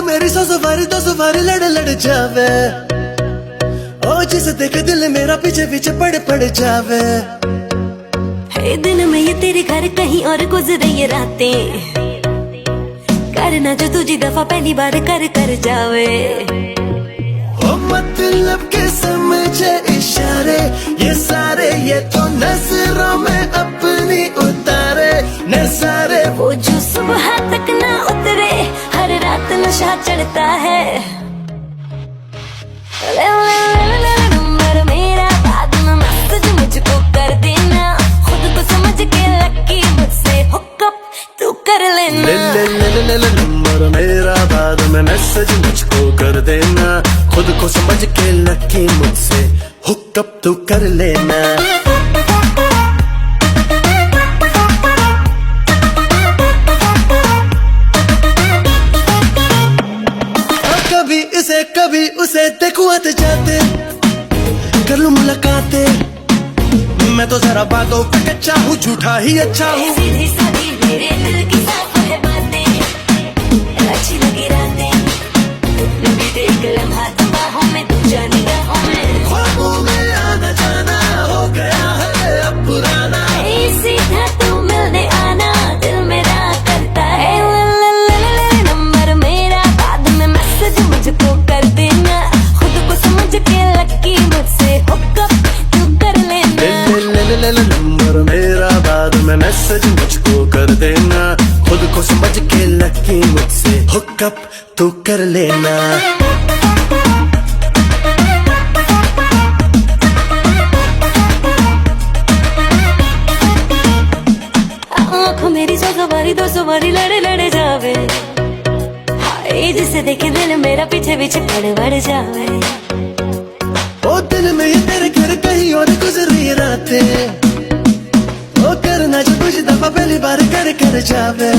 मेरी सौ सवारी लड़ जावे। ओ जिसे देख दिल मेरा पीछे पीछे पड़ जावे। है दिन में ये तेरे घर कहीं और गुजरे ये रातें, करना जो तुझी दफा पहली बार कर जावे। ओ मतलब के समझे इशारे ये सारे, ये तो नजरों में अपनी उतारे नजारे। वो जो सुबह तक ना उतरे, हर रात नशा चढ़ता है। नंबर मेरा बाद में मैसेज मुझको कर देना, खुद को समझ के लकी मुझसे हुकअप तू कर लेना। नंबर मेरा बाद में मैसेज मुझको कर देना, खुद को समझ के लकी मुझसे हुकअप तू कर लेना। कभी उसे देखूं आते जाते, कर लूं मुलाकातें। मैं तो जरा बातों पे कच्चा हूँ, झूठा ही अच्छा हूँ। सीधी सादी मेरे दिल की साफ है बातें, अच्छी लगी रातें, बीते एक लम्हा बाहों में तू जाने गाहों में। ख्वाबों में आना जाना हो गया है अब पुराना, सीधा तू मिलने आना दिल मेरा करता है। नंबर मेरा बाद में मैसेज मुझको कर देना, खुद को समझ के लकी मुझसे हुकअप तू कर लेना। नंबर मेरा बाद में मैसेज मुझको कर देना, खुद को समझ के लकी मुझसे हुकअप तू कर लेना। आँखों मेरी सौ सवारी दो सवारी लड़े जावे। हाय जिसे देखे दिल मेरा पीछे पीछे पड़ जावे। ओ दिल में ये तेरे घर कहीं और गुजरी रातें, ओ करना जो कुछ दफा पहली बार कर जावे।